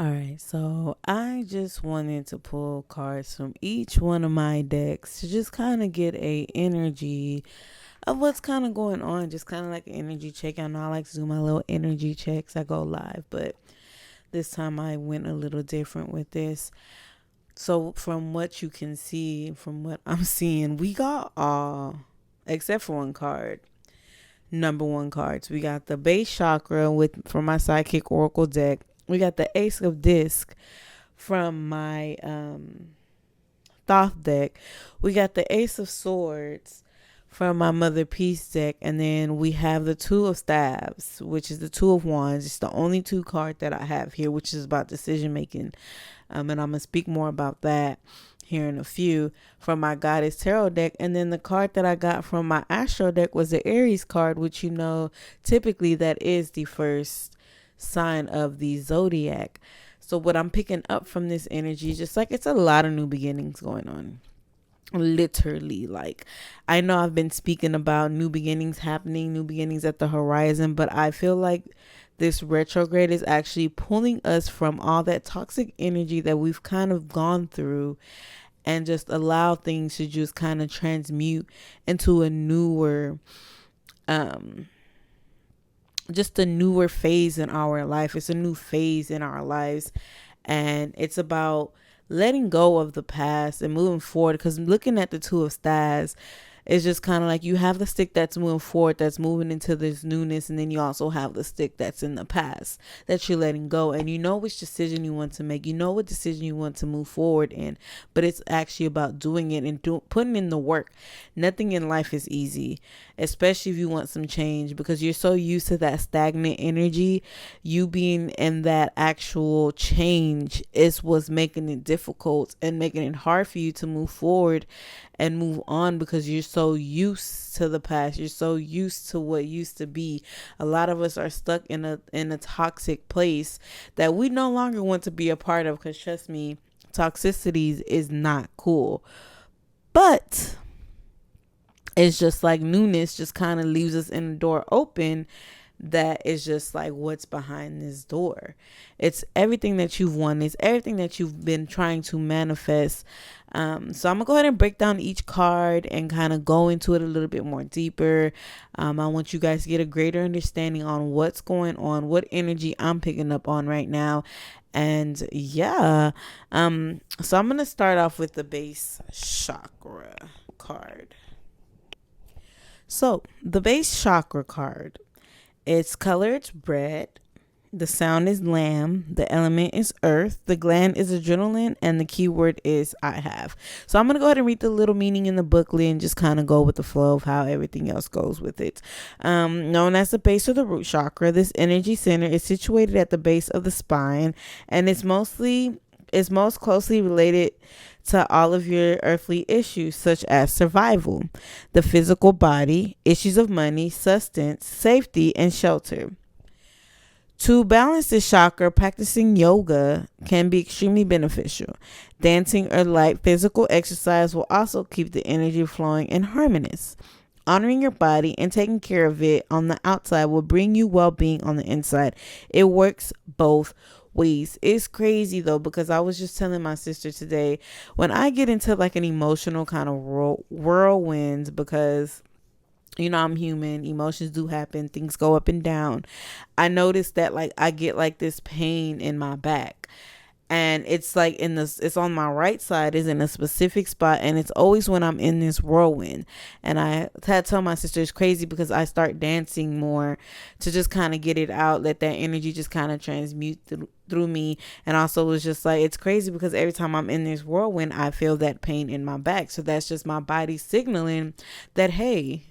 All right, so I just wanted to pull cards from each one of my decks to just kind of get a energy of what's kind of going on, just kind of like an energy check. I know I like to do my little energy checks. I go live, but this time I went a little different with this. So from what you can see, from what I'm seeing, we got all, except for one card, number one cards. We got the base chakra with from my Psychic Oracle deck. We got the Ace of Disc from my Thoth deck. We got the Ace of Swords from my Mother Peace deck. And then we have the Two of Staves, which is the Two of Wands. It's the only two card that I have here, which is about decision making. And I'm going to speak more about that here in a few from my Goddess Tarot deck. And then the card that I got from my Astro deck was the Aries card, which typically that is the first sign of the zodiac. So what I'm picking up from this energy, just like it's a lot of new beginnings going on. Literally, like I know I've been speaking about new beginnings happening, new beginnings at the horizon, but I feel like this retrograde is actually pulling us from all that toxic energy that we've kind of gone through and just allow things to just kind of transmute into a newer just a newer phase in our life. It's a new phase in our lives, and it's about letting go of the past and moving forward. Because looking at the Two of Staves, it's just kind of like you have the stick that's moving forward, that's moving into this newness, and then you also have the stick that's in the past that you're letting go. And you know which decision you want to make, you know what decision you want to move forward in, but it's actually about doing it and putting in the work. Nothing in life is easy, especially if you want some change, because you're so used to that stagnant energy. You being in that actual change is what's making it difficult and making it hard for you to move forward and move on, because you're so used to the past. You're so used to what used to be. A lot of us are stuck in a toxic place that we no longer want to be a part of, because trust me, toxicity is not cool. But it's just like newness just kind of leaves us in the door open. That is just like what's behind this door. It's everything that you've wanted. It's everything that you've been trying to manifest. So I'm gonna go ahead and break down each card and kind of go into it a little bit more deeper. I want you guys to get a greater understanding on what's going on, what energy I'm picking up on right now. And yeah, so I'm gonna start off with the base chakra card. So the base chakra card, its color is red. The sound is lamb. The element is earth. The gland is adrenaline. And the keyword is I have. So I'm going to go ahead and read the little meaning in the booklet and just kind of go with the flow of how everything else goes with it. Known as the base of the root chakra, this energy center is situated at the base of the spine, and it's most closely related to all of your earthly issues, such as survival, the physical body, issues of money, sustenance, safety, and shelter. To balance this chakra, practicing yoga can be extremely beneficial. Dancing or light physical exercise will also keep the energy flowing and harmonious. Honoring your body and taking care of it on the outside will bring you well-being on the inside. It works both ways. It's crazy though, because I was just telling my sister today, when I get into like an emotional kind of whirlwind, because I'm human, emotions do happen, things go up and down. I noticed that like I get like this pain in my back, and it's like it's on my right side, is in a specific spot, and it's always when I'm in this whirlwind. And I had to tell my sister it's crazy, because I start dancing more to just kind of get it out, let that energy just kind of transmute through me. And also was just like, it's crazy because every time I'm in this whirlwind, I feel that pain in my back. So that's just my body signaling that, hey,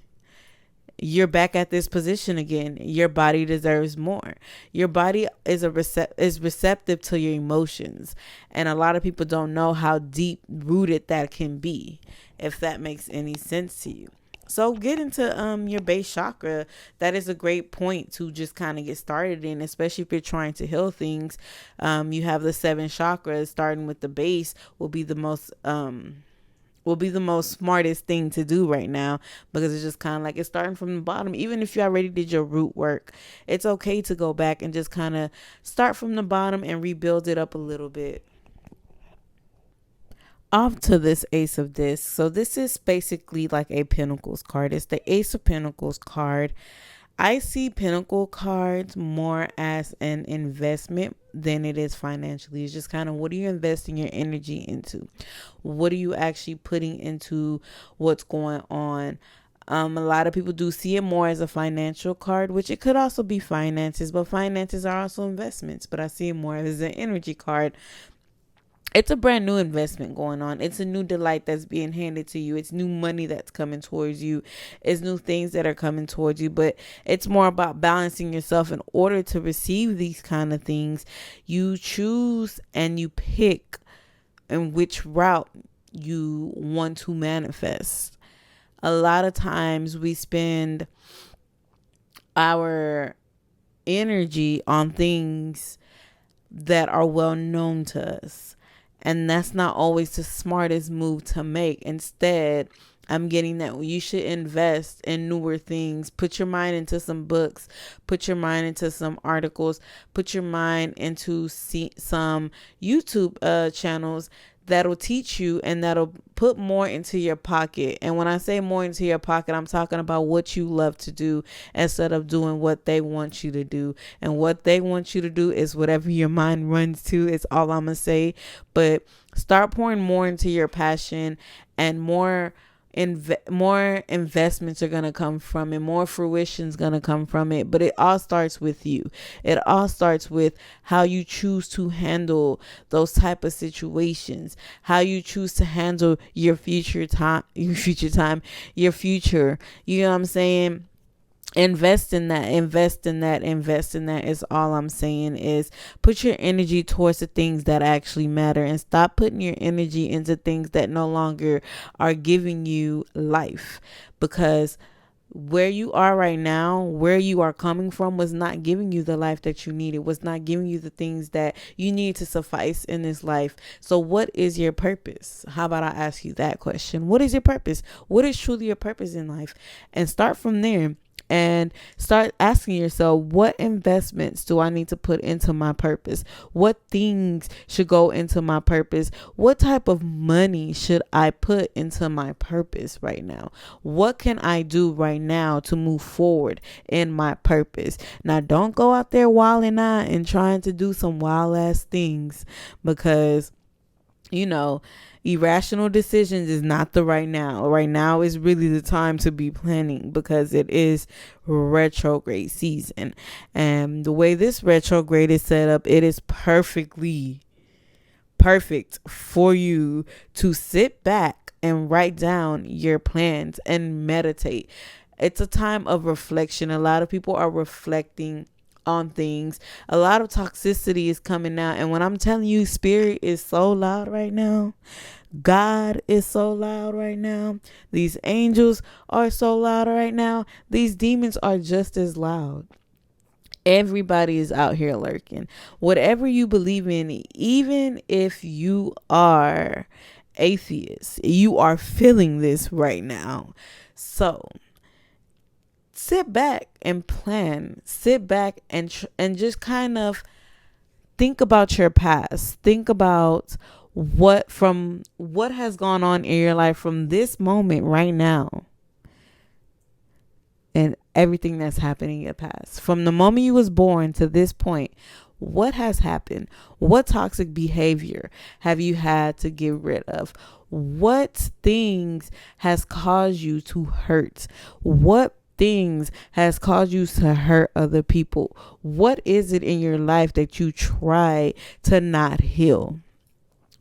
you're back at this position again. Your body deserves more. Your body is receptive to your emotions, and a lot of people don't know how deep rooted that can be, if that makes any sense to you. So get into your base chakra. That is a great point to just kind of get started in, especially if you're trying to heal things. You have the 7 chakras, starting with the base will be the most will be the most smartest thing to do right now, because it's just kind of like it's starting from the bottom. Even if you already did your root work, it's okay to go back and just kind of start from the bottom and rebuild it up a little bit. Off to this Ace of Discs. So this is basically like a Pentacles card. It's the Ace of Pentacles card. I see Pinnacle cards more as an investment than it is financially. It's just kind of, what are you investing your energy into? What are you actually putting into what's going on? A lot of people do see it more as a financial card, which it could also be finances, but finances are also investments. But I see it more as an energy card. It's a brand new investment going on. It's a new delight that's being handed to you. It's new money that's coming towards you. It's new things that are coming towards you. But it's more about balancing yourself in order to receive these kind of things. You choose and you pick in which route you want to manifest. A lot of times we spend our energy on things that are well known to us. And that's not always the smartest move to make. Instead, I'm getting that you should invest in newer things. Put your mind into some books. Put your mind into some articles. Put your mind into some YouTube channels that'll teach you and that'll put more into your pocket. And when I say more into your pocket, I'm talking about what you love to do instead of doing what they want you to do. And what they want you to do is whatever your mind runs to. It's all I'm going to say. But start pouring more into your passion, and more investments are going to come from it. More fruition is going to come from it. But it all starts with you. It all starts with how you choose to handle those type of situations, how you choose to handle your future, you know what I'm saying? Invest in that is all I'm saying. Is put your energy towards the things that actually matter, and stop putting your energy into things that no longer are giving you life. Because where you are right now, where you are coming from, was not giving you the life that you needed, was not giving you the things that you need to suffice in this life. So what is your purpose? How about I ask you that question? What is your purpose? What is truly your purpose in life? And start from there. And start asking yourself, what investments do I need to put into my purpose? What things should go into my purpose? What type of money should I put into my purpose right now? What can I do right now to move forward in my purpose? Now, don't go out there wilding out and trying to do some wild ass things, because irrational decisions is not the right now. Right now is really the time to be planning, because it is retrograde season. And the way this retrograde is set up, it is perfect for you to sit back and write down your plans and meditate. It's a time of reflection. A lot of people are reflecting on things. A lot of toxicity is coming out. And when I'm telling you, spirit is so loud right now. God is so loud right now. These angels are so loud right now. These demons are just as loud. Everybody is out here lurking. Whatever you believe in, even if you are atheist, you are feeling this right now. So sit back and plan. Sit back and just kind of think about your past. Think about what has gone on in your life from this moment right now, and everything that's happening in your past. From the moment you was born to this point, what has happened? What toxic behavior have you had to get rid of? What things has caused you to hurt? What things has caused you to hurt other people? What is it in your life that you try to not heal?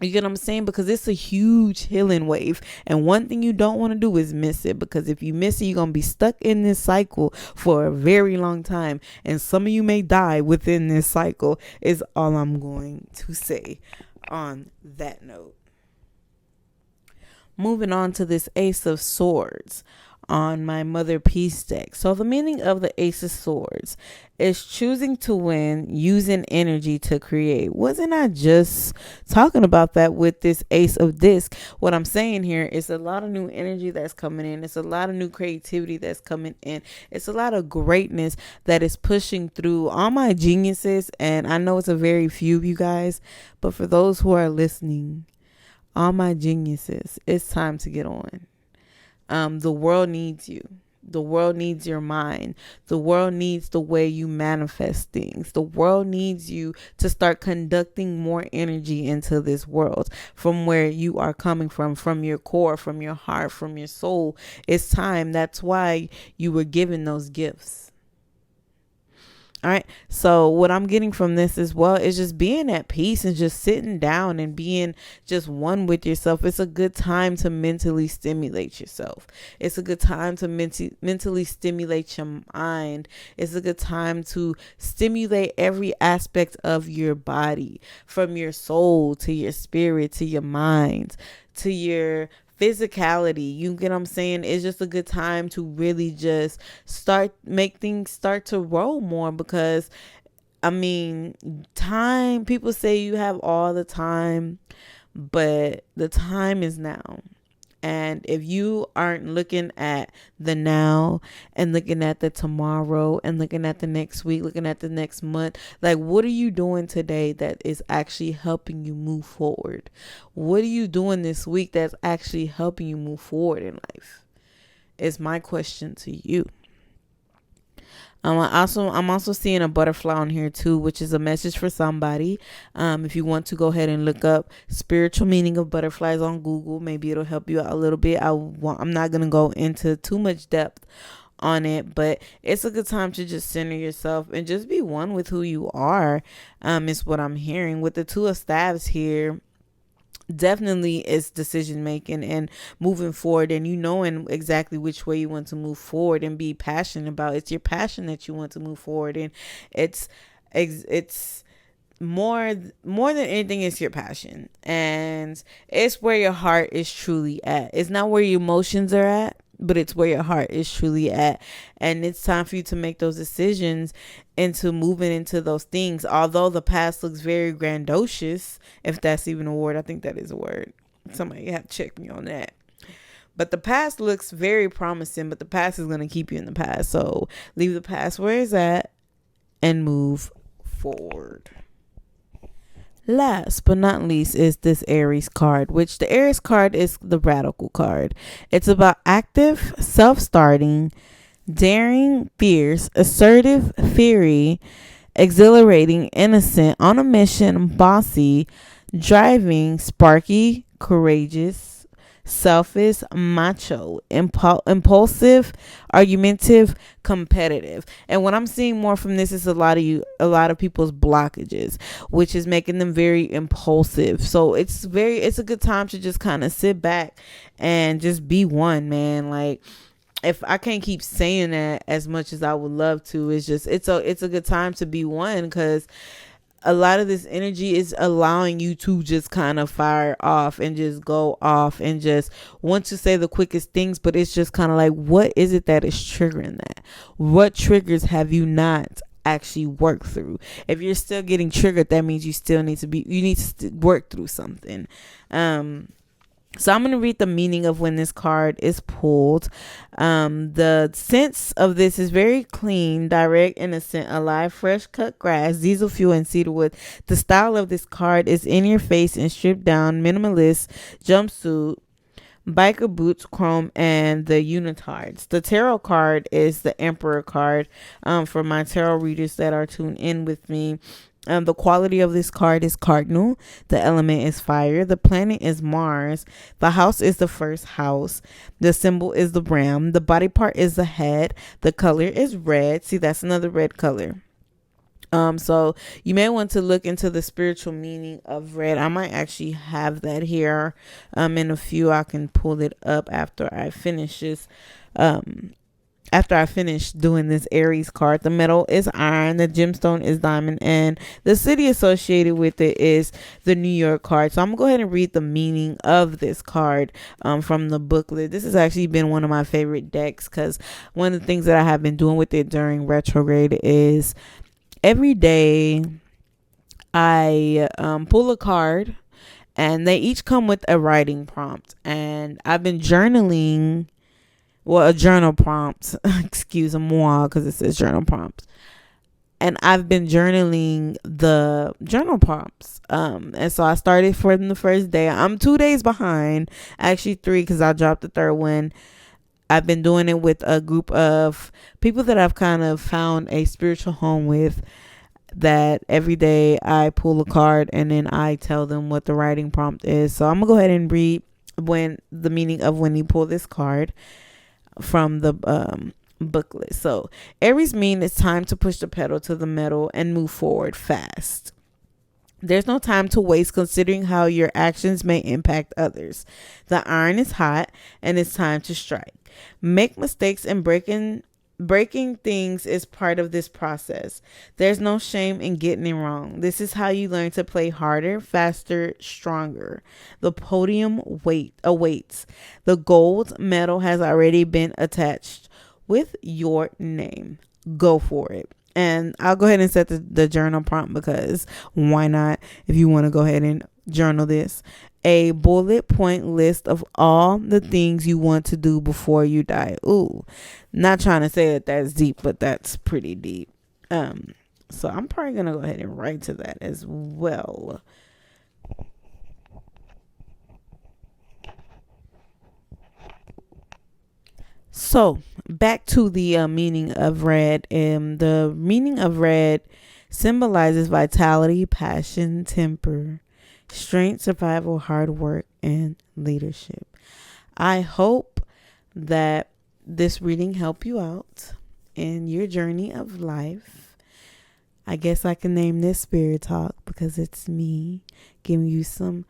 You get what I'm saying? Because it's a huge healing wave. And one thing you don't want to do is miss it. Because if you miss it, you're going to be stuck in this cycle for a very long time. And some of you may die within this cycle, is all I'm going to say on that note. Moving on to this Ace of Swords. on my Mother Peace deck. So the meaning of the Ace of Swords is choosing to win, using energy to create. Wasn't I just talking about that with this Ace of Disc? What I'm saying here is a lot of new energy that's coming in. It's a lot of new creativity that's coming in. It's a lot of greatness that is pushing through all my geniuses. And I know it's a very few of you guys, but for those who are listening, all my geniuses, it's time to get on. The world needs you. The world needs your mind. The world needs the way you manifest things. The world needs you to start conducting more energy into this world from where you are coming from your core, from your heart, from your soul. It's time. That's why you were given those gifts. All right. So what I'm getting from this as well is just being at peace and just sitting down and being just one with yourself. It's a good time to mentally stimulate yourself. It's a good time to mentally stimulate your mind. It's a good time to stimulate every aspect of your body, from your soul to your spirit to your mind to your physicality. You get what I'm saying? It's just a good time to really just make things start to roll more, because I mean, time, people say you have all the time, but the time is now. And if you aren't looking at the now and looking at the tomorrow and looking at the next week, looking at the next month, like, what are you doing today that is actually helping you move forward? What are you doing this week that's actually helping you move forward in life? Is my question to you. I'm also seeing a butterfly on here too, which is a message for somebody. If you want to go ahead and look up spiritual meaning of butterflies on Google, maybe it'll help you out a little bit. I'm not going to go into too much depth on it, but it's a good time to just center yourself and just be one with who you are. Is what I'm hearing with the Two of Staves here. Definitely it's decision making and moving forward, and you knowing exactly which way you want to move forward and be passionate about. It's your passion that you want to move forward in. It's more than anything, it's your passion, and it's where your heart is truly at. It's not where your emotions are at, but it's where your heart is truly at. And it's time for you to make those decisions into moving into those things. Although the past looks very grandiose, if that's even a word. I think that is a word. Somebody have to check me on that. But the past looks very promising, but the past is going to keep you in the past. So leave the past where it's at and move forward. Last but not least is this Aries card, which the Aries card is the radical card. It's about active, self-starting, daring, fierce, assertive, fiery, exhilarating, innocent, on a mission, bossy, driving, sparky, courageous, selfish, macho, impulsive, argumentative, competitive. And what I'm seeing more from this is a lot of people's blockages, which is making them very impulsive. So it's a good time to just kind of sit back and just be one, man. Like, if I can't keep saying that as much as I would love to, it's a good time to be one, because a lot of this energy is allowing you to just kind of fire off and just go off and just want to say the quickest things. But it's just kind of like, what is it that is triggering that? What triggers have you not actually worked through? If you're still getting triggered, that means you need to work through something. So I'm going to read the meaning of when this card is pulled. The sense of this is very clean, direct, innocent, alive, fresh cut grass, diesel fuel, and cedarwood. The style of this card is in your face and stripped down, minimalist, jumpsuit, biker boots, chrome, and the unitards. The tarot card is the Emperor card. For my tarot readers that are tuned in with me, the quality of this card is cardinal. The element is fire. The planet is Mars. The house is the first house. The symbol is the ram. The body part is the head. The color is red. See, that's another red color. So you may want to look into the spiritual meaning of red. I might actually have that here. In a few, I can pull it up after I finish this after I finish doing this Aries card. The metal is iron, the gemstone is diamond, and the city associated with it is the New York card. So I'm gonna go ahead and read the meaning of this card from the booklet. This has actually been one of my favorite decks because one of the things that I have been doing with it during retrograde is every day I pull a card, and they each come with a writing prompt. And I've been journaling, well, a journal prompt, excuse moi, because it says journal prompts. And I've been journaling the journal prompts. And so I started from the first day. I'm 2 days behind, actually 3, because I dropped the third one. I've been doing it with a group of people that I've kind of found a spiritual home with, that every day I pull a card and then I tell them what the writing prompt is. So I'm gonna go ahead and read when the meaning of when you pull this card from the booklet. So Aries mean it's time to push the pedal to the metal and move forward fast. There's no time to waste considering how your actions may impact others. The iron is hot and it's time to strike. Make mistakes and breaking things is part of this process. There's no shame in getting it wrong. This is how you learn to play harder, faster, stronger. The podium awaits. The gold medal has already been attached with your name. Go for it. And I'll go ahead and set the journal prompt, because why not, if you want to go ahead and journal this. A bullet point list of all the things you want to do before you die. Ooh, not trying to say that that's deep, but that's pretty deep. So I'm probably going to go ahead and write to that as well. So back to the meaning of red. The meaning of red symbolizes vitality, passion, temper, strength, survival, hard work, and leadership. I hope that this reading helped you out in your journey of life. I guess I can name this Spirit Talk, because it's me giving you some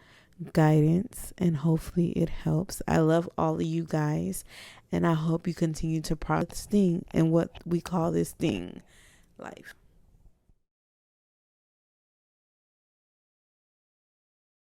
guidance, and hopefully it helps. I love all of you guys, and I hope you continue to process this thing and what we call this thing, life.